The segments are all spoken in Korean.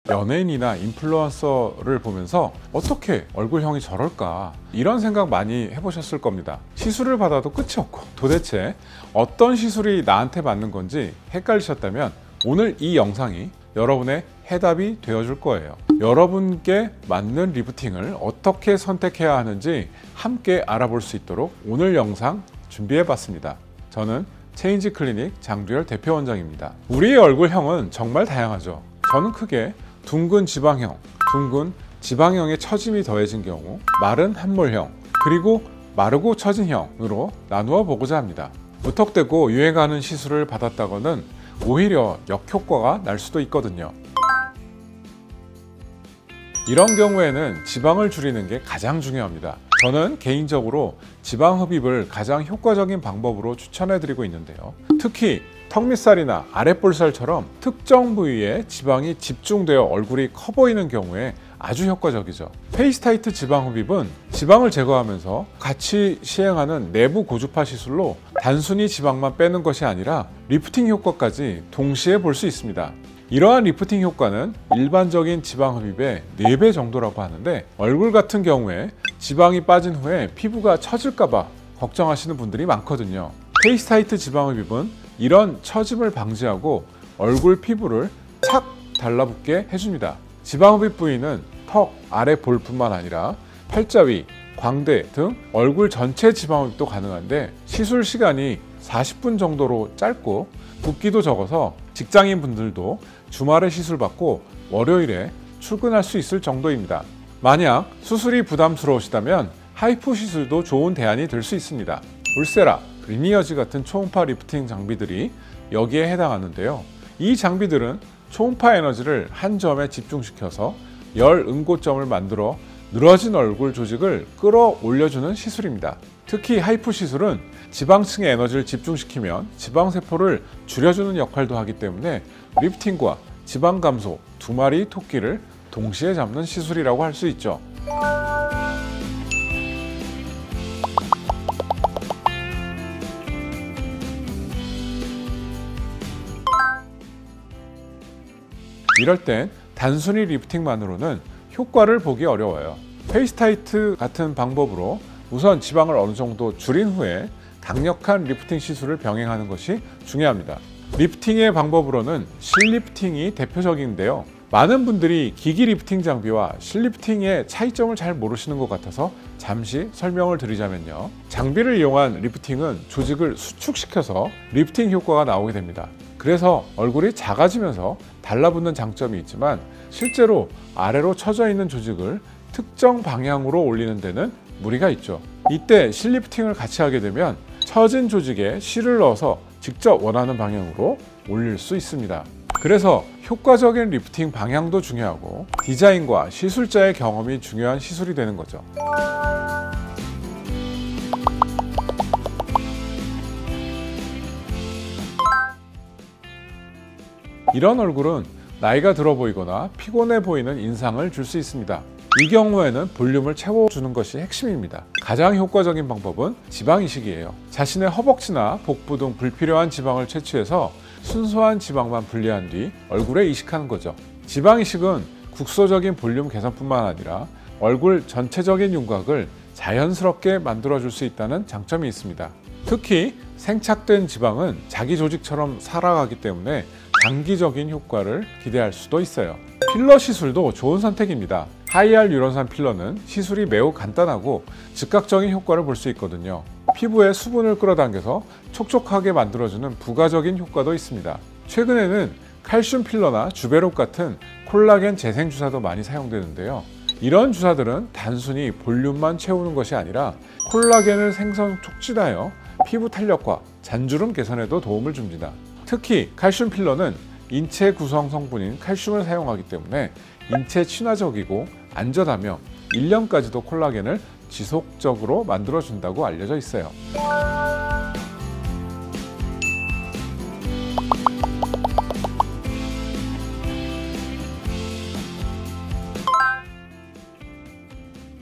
연예인이나 인플루언서를 보면서 어떻게 얼굴형이 저럴까 이런 생각 많이 해보셨을 겁니다. 시술을 받아도 끝이 없고 도대체 어떤 시술이 나한테 맞는 건지 헷갈리셨다면 오늘 이 영상이 여러분의 해답이 되어줄 거예요. 여러분께 맞는 리프팅을 어떻게 선택해야 하는지 함께 알아볼 수 있도록 오늘 영상 준비해봤습니다. 저는 체인지 클리닉 장두열 대표원장입니다. 우리의 얼굴형은 정말 다양하죠. 저는 크게 둥근 지방형, 둥근 지방형에 처짐이 더해진 경우, 마른 함몰형, 그리고 마르고 처진 형으로 나누어 보고자 합니다. 무턱대고 유행하는 시술을 받았다고는 오히려 역효과가 날 수도 있거든요. 이런 경우에는 지방을 줄이는 게 가장 중요합니다. 저는 개인적으로 지방 흡입을 가장 효과적인 방법으로 추천해 드리고 있는데요. 특히 턱밑살이나 아랫볼살처럼 특정 부위에 지방이 집중되어 얼굴이 커 보이는 경우에 아주 효과적이죠. 페이스타이트 지방 흡입은 지방을 제거하면서 같이 시행하는 내부 고주파 시술로 단순히 지방만 빼는 것이 아니라 리프팅 효과까지 동시에 볼 수 있습니다. 이러한 리프팅 효과는 일반적인 지방 흡입의 4배 정도라고 하는데, 얼굴 같은 경우에 지방이 빠진 후에 피부가 처질까봐 걱정하시는 분들이 많거든요. 페이스타이트 지방 흡입은 이런 처짐을 방지하고 얼굴 피부를 착 달라붙게 해줍니다. 지방 흡입 부위는 턱 아래 볼뿐만 아니라 팔자 위, 광대 등 얼굴 전체 지방 흡입도 가능한데, 시술 시간이 40분 정도로 짧고 붓기도 적어서 직장인 분들도 주말에 시술 받고 월요일에 출근할 수 있을 정도입니다. 만약 수술이 부담스러우시다면 하이프 시술도 좋은 대안이 될 수 있습니다. 울세라, 리니어지 같은 초음파 리프팅 장비들이 여기에 해당하는데요. 이 장비들은 초음파 에너지를 한 점에 집중시켜서 열 응고점을 만들어 늘어진 얼굴 조직을 끌어올려주는 시술입니다. 특히 하이프 시술은 지방층의 에너지를 집중시키면 지방세포를 줄여주는 역할도 하기 때문에 리프팅과 지방 감소 두 마리 토끼를 동시에 잡는 시술이라고 할 수 있죠. 이럴 땐 단순히 리프팅만으로는 효과를 보기 어려워요. 페이스타이트 같은 방법으로 우선 지방을 어느 정도 줄인 후에 강력한 리프팅 시술을 병행하는 것이 중요합니다. 리프팅의 방법으로는 실리프팅이 대표적인데요. 많은 분들이 기기 리프팅 장비와 실리프팅의 차이점을 잘 모르시는 것 같아서 잠시 설명을 드리자면요. 장비를 이용한 리프팅은 조직을 수축시켜서 리프팅 효과가 나오게 됩니다. 그래서 얼굴이 작아지면서 달라붙는 장점이 있지만, 실제로 아래로 처져 있는 조직을 특정 방향으로 올리는 데는 무리가 있죠. 이때 실리프팅을 같이 하게 되면 처진 조직에 실을 넣어서 직접 원하는 방향으로 올릴 수 있습니다. 그래서 효과적인 리프팅 방향도 중요하고 디자인과 시술자의 경험이 중요한 시술이 되는 거죠. 이런 얼굴은 나이가 들어 보이거나 피곤해 보이는 인상을 줄 수 있습니다. 이 경우에는 볼륨을 채워주는 것이 핵심입니다. 가장 효과적인 방법은 지방 이식이에요. 자신의 허벅지나 복부 등 불필요한 지방을 채취해서 순수한 지방만 분리한 뒤 얼굴에 이식하는 거죠. 지방 이식은 국소적인 볼륨 개선뿐만 아니라 얼굴 전체적인 윤곽을 자연스럽게 만들어줄 수 있다는 장점이 있습니다. 특히 생착된 지방은 자기 조직처럼 살아가기 때문에 장기적인 효과를 기대할 수도 있어요. 필러 시술도 좋은 선택입니다. 하이알루론산 필러는 시술이 매우 간단하고 즉각적인 효과를 볼 수 있거든요. 피부에 수분을 끌어당겨서 촉촉하게 만들어주는 부가적인 효과도 있습니다. 최근에는 칼슘 필러나 주베롭 같은 콜라겐 재생 주사도 많이 사용되는데요. 이런 주사들은 단순히 볼륨만 채우는 것이 아니라 콜라겐을 생성 촉진하여 피부 탄력과 잔주름 개선에도 도움을 줍니다. 특히 칼슘 필러는 인체 구성 성분인 칼슘을 사용하기 때문에 인체 친화적이고 안전하며 1년까지도 콜라겐을 지속적으로 만들어준다고 알려져 있어요.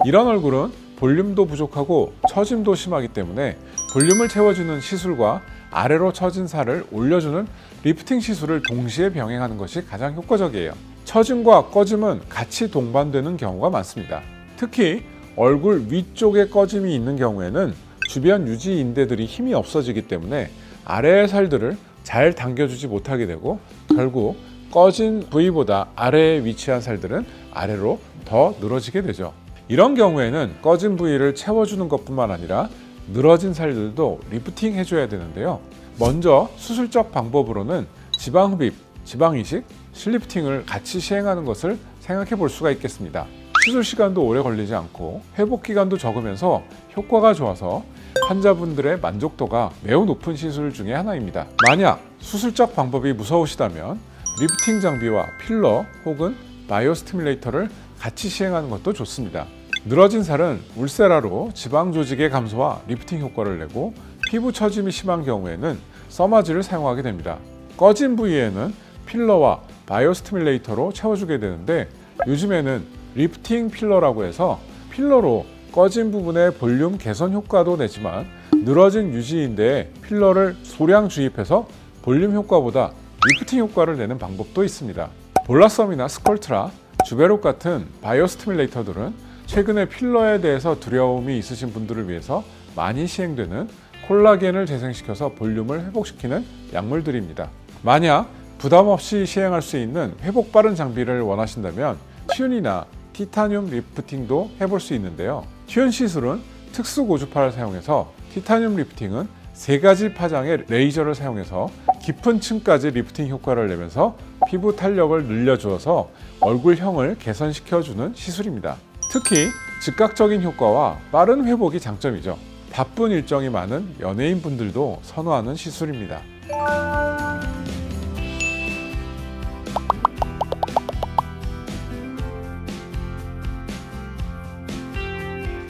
이런 얼굴은 볼륨도 부족하고 처짐도 심하기 때문에 볼륨을 채워주는 시술과 아래로 처진 살을 올려주는 리프팅 시술을 동시에 병행하는 것이 가장 효과적이에요. 처짐과 꺼짐은 같이 동반되는 경우가 많습니다. 특히 얼굴 위쪽에 꺼짐이 있는 경우에는 주변 유지 인대들이 힘이 없어지기 때문에 아래의 살들을 잘 당겨주지 못하게 되고 결국 꺼진 부위보다 아래에 위치한 살들은 아래로 더 늘어지게 되죠. 이런 경우에는 꺼진 부위를 채워주는 것뿐만 아니라 늘어진 살들도 리프팅 해줘야 되는데요. 먼저 수술적 방법으로는 지방흡입, 지방이식, 실리프팅을 같이 시행하는 것을 생각해 볼 수가 있겠습니다. 시술 시간도 오래 걸리지 않고 회복 기간도 적으면서 효과가 좋아서 환자분들의 만족도가 매우 높은 시술 중에 하나입니다. 만약 수술적 방법이 무서우시다면 리프팅 장비와 필러 혹은 바이오 스티뮬레이터를 같이 시행하는 것도 좋습니다. 늘어진 살은 울세라로 지방 조직의 감소와 리프팅 효과를 내고 피부 처짐이 심한 경우에는 써마지를 사용하게 됩니다. 꺼진 부위에는 필러와 바이오 스티뮬레이터로 채워주게 되는데 요즘에는 리프팅 필러라고 해서 필러로 꺼진 부분의 볼륨 개선 효과도 내지만 늘어진 유지인대에 필러를 소량 주입해서 볼륨 효과보다 리프팅 효과를 내는 방법도 있습니다. 볼라썸이나 스컬트라, 주베롭 같은 바이오 스티뮬레이터들은 최근에 필러에 대해서 두려움이 있으신 분들을 위해서 많이 시행되는 콜라겐을 재생시켜서 볼륨을 회복시키는 약물들입니다. 만약 부담 없이 시행할 수 있는 회복 빠른 장비를 원하신다면 튠이나 티타늄 리프팅도 해볼 수 있는데요. 튠 시술은 특수 고주파를 사용해서, 티타늄 리프팅은 3가지 파장의 레이저를 사용해서 깊은 층까지 리프팅 효과를 내면서 피부 탄력을 늘려주어서 얼굴형을 개선시켜주는 시술입니다. 특히 즉각적인 효과와 빠른 회복이 장점이죠. 바쁜 일정이 많은 연예인분들도 선호하는 시술입니다.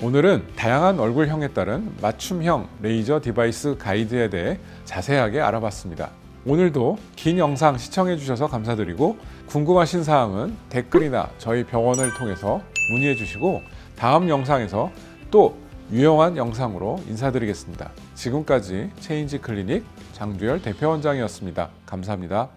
오늘은 다양한 얼굴형에 따른 맞춤형 레이저 디바이스 가이드에 대해 자세하게 알아봤습니다. 오늘도 긴 영상 시청해 주셔서 감사드리고 궁금하신 사항은 댓글이나 저희 병원을 통해서 문의해 주시고 다음 영상에서 또 유용한 영상으로 인사드리겠습니다. 지금까지 체인지 클리닉 장두열 대표원장이었습니다. 감사합니다.